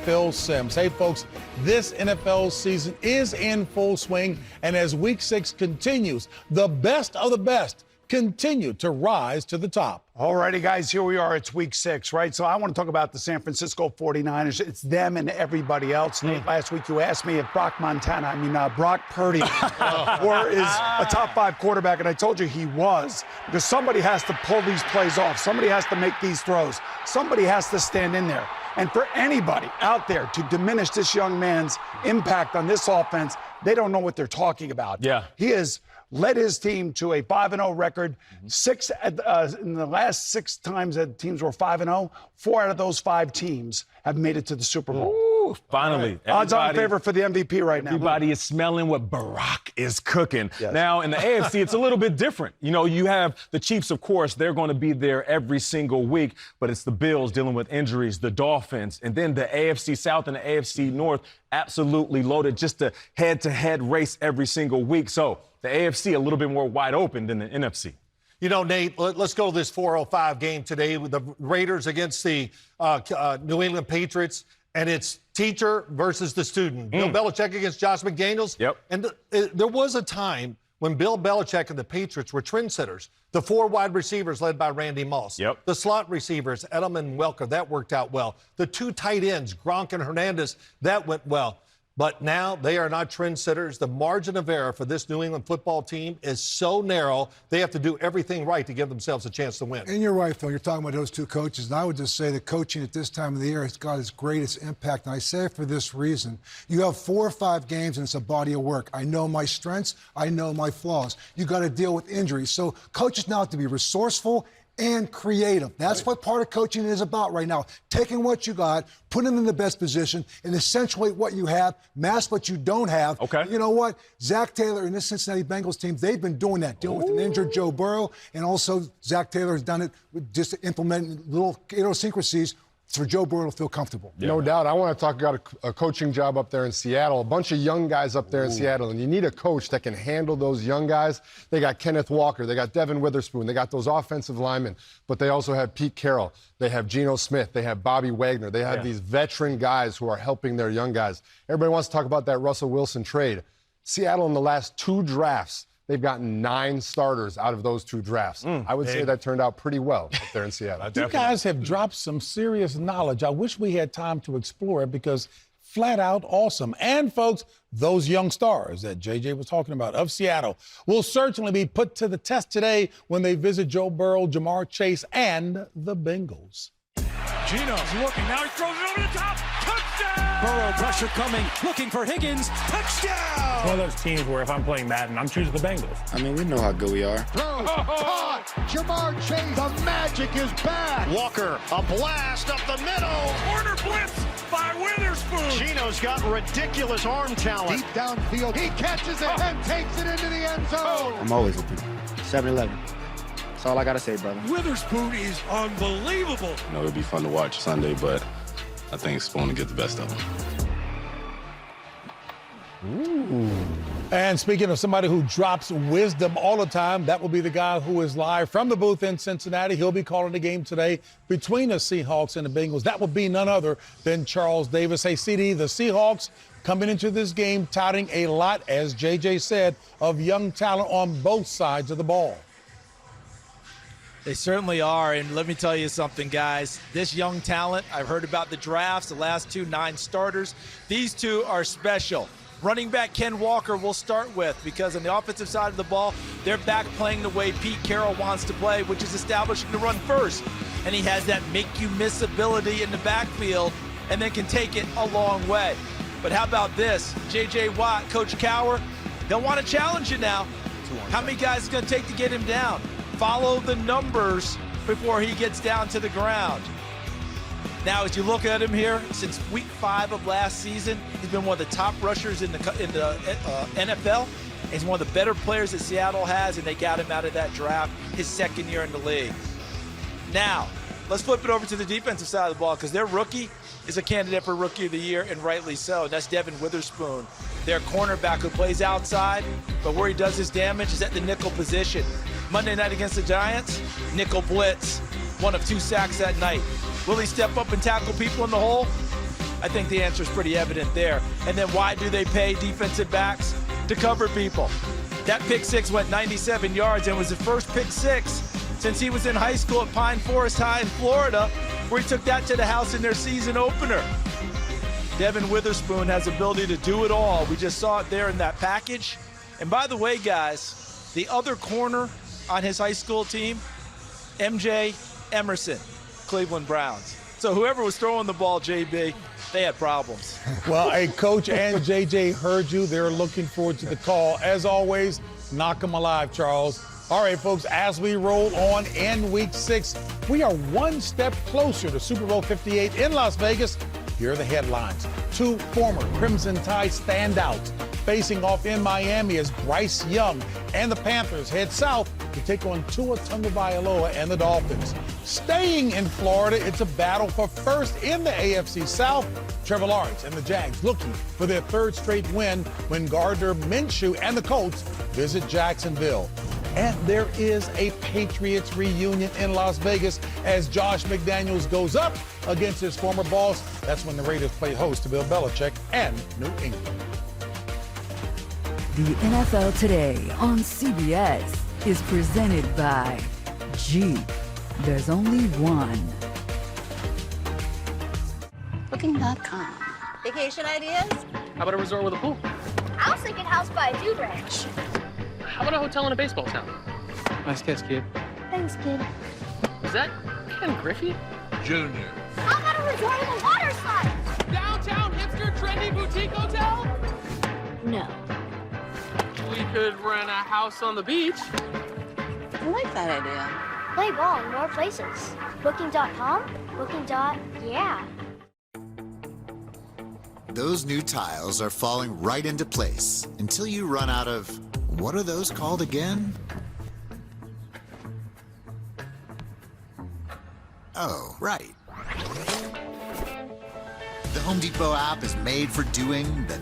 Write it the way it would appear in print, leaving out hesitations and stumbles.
Phil Simms. Hey, folks, this NFL season is in full swing, and as Week 6 continues, the best of the best continue to rise to the top. All righty, guys, here we are. It's Week 6, right? So I want to talk about the San Francisco 49ers. It's them and everybody else. Nate, last week you asked me if Brock Purdy is a top 5 quarterback, and I told you he was, because somebody has to pull these plays off. Somebody has to make these throws. Somebody has to stand in there. And for anybody out there to diminish this young man's impact on this offense, they don't know what they're talking about. Yeah. He has led his team to a 5-0 record. In the last 6 times that teams were 5-0, 4 out of those 5 teams have made it to the Super Bowl. Ooh, finally. Odds on favor for the MVP right now. Everybody is smelling what Barack is cooking. Yes. Now, in the AFC, it's a little bit different. You know, you have the Chiefs, of course. They're going to be there every single week, but it's the Bills dealing with injuries, the Dolphins, and then the AFC South and the AFC North absolutely loaded, just a head-to-head race every single week. So the AFC a little bit more wide open than the NFC. You know, Nate, let's go to this 4:05 game today with the Raiders against the New England Patriots, and it's teacher versus the student. Bill Belichick against Josh McDaniels. Yep. And there was a time when Bill Belichick and the Patriots were trendsetters. The 4 wide receivers led by Randy Moss. Yep. The slot receivers, Edelman and Welker, that worked out well. The 2 tight ends, Gronk and Hernandez, that went well. But now they are not trendsetters. The margin of error for this New England football team is so narrow, they have to do everything right to give themselves a chance to win. And you're right, Phil. You're talking about those 2 coaches. And I would just say that coaching at this time of the year has got its greatest impact. And I say it for this reason. You have 4 or 5 games, and it's a body of work. I know my strengths. I know my flaws. You got to deal with injuries. So coaches now have to be resourceful and creative. That's what part of coaching is about right now. Taking what you got, putting them in the best position, and accentuate what you have, mask what you don't have. Okay. You know what? Zach Taylor and this Cincinnati Bengals team, they've been doing that, dealing with an injured Joe Burrow, and also Zach Taylor has done it with just implementing little idiosyncrasies for Joe Burrow to feel comfortable. Yeah. No doubt. I want to talk about a coaching job up there in Seattle. A bunch of young guys up there in Seattle, and you need a coach that can handle those young guys. They got Kenneth Walker. They got Devin Witherspoon. They got those offensive linemen, but they also have Pete Carroll. They have Geno Smith. They have Bobby Wagner. They have these veteran guys who are helping their young guys. Everybody wants to talk about that Russell Wilson trade. Seattle in the last 2 drafts, they've gotten 9 starters out of those 2 drafts. I would say that turned out pretty well up there in Seattle. You guys have dropped some serious knowledge. I wish we had time to explore it because flat out awesome. And, folks, those young stars that J.J. was talking about of Seattle will certainly be put to the test today when they visit Joe Burrow, Jamar Chase, and the Bengals. Geno's looking. Now he throws it over the top. Touchdown! Burrow pressure coming. Looking for Higgins. Touchdown! One of those teams where if I'm playing Madden, I'm choosing the Bengals. I mean, we know how good we are. Throws. Caught. Jamar Chase. The magic is back. Walker, a blast up the middle. Corner blitz by Witherspoon. Geno's got ridiculous arm talent. Deep downfield. He catches it and takes it into the end zone. I'm always open. 7-11. That's all I got to say, brother. Witherspoon is unbelievable. You know, it'll be fun to watch Sunday, but I think it's going to get the best of them. And speaking of somebody who drops wisdom all the time, that will be the guy who is live from the booth in Cincinnati. He'll be calling the game today between the Seahawks and the Bengals. That will be none other than Charles Davis. Hey, CD, the Seahawks coming into this game touting a lot, as JJ said, of young talent on both sides of the ball. They certainly are, and let me tell you something, guys. This young talent, I've heard about the drafts, the last 2 9 starters. These 2 are special. Running back Ken Walker we'll start with, because on the offensive side of the ball, they're back playing the way Pete Carroll wants to play, which is establishing the run first. And he has that make-you-miss ability in the backfield and then can take it a long way. But how about this? J.J. Watt, Coach Cowher, they'll want to challenge you now. How many guys is going to take to get him down? Follow the numbers before he gets down to the ground. Now, as you look at him here, since week 5 of last season, he's been one of the top rushers in the NFL. He's one of the better players that Seattle has, and they got him out of that draft his 2nd year in the league. Now, let's flip it over to the defensive side of the ball, because their rookie is a candidate for Rookie of the Year, and rightly so. And that's Devin Witherspoon, their cornerback who plays outside, but where he does his damage is at the nickel position. Monday night against the Giants, nickel blitz, 1 of 2 sacks that night. Will he step up and tackle people in the hole? I think the answer is pretty evident there. And then why do they pay defensive backs? To cover people. That pick six went 97 yards and was his first pick six since he was in high school at Pine Forest High in Florida, where he took that to the house in their season opener. Devin Witherspoon has the ability to do it all. We just saw it there in that package. And by the way, guys, the other corner on his high school team, MJ Emerson, Cleveland Browns. So whoever was throwing the ball, JB, they had problems. Well, hey, Coach and JJ heard you. They're looking forward to the call. As always, knock them alive, Charles. All right, folks, as we roll on in Week 6, we are one step closer to Super Bowl 58 in Las Vegas. Here are the headlines. 2 former Crimson Tide standouts facing off in Miami as Bryce Young and the Panthers head south to take on Tua Tagovailoa and the Dolphins. Staying in Florida, it's a battle for first in the AFC South. Trevor Lawrence and the Jags looking for their 3rd straight win when Gardner Minshew and the Colts visit Jacksonville. And there is a Patriots reunion in Las Vegas as Josh McDaniels goes up against his former boss. That's when the Raiders play host to Bill Belichick and New England. The NFL Today on CBS is presented by Jeep. There's only one. Booking.com. Vacation ideas? How about a resort with a pool? I was thinking house by a dude ranch. How about a hotel in a baseball town? Nice kiss, kid. Thanks, kid. Is that Ken Griffey? Junior. How about a resort with a water slide? Downtown hipster trendy boutique hotel? No. We could rent a house on the beach. I like that idea. Play ball in more places. Booking.com? Yeah. Those new tiles are falling right into place until you run out of, what are those called again? Oh, right. The Home Depot app is made for doing the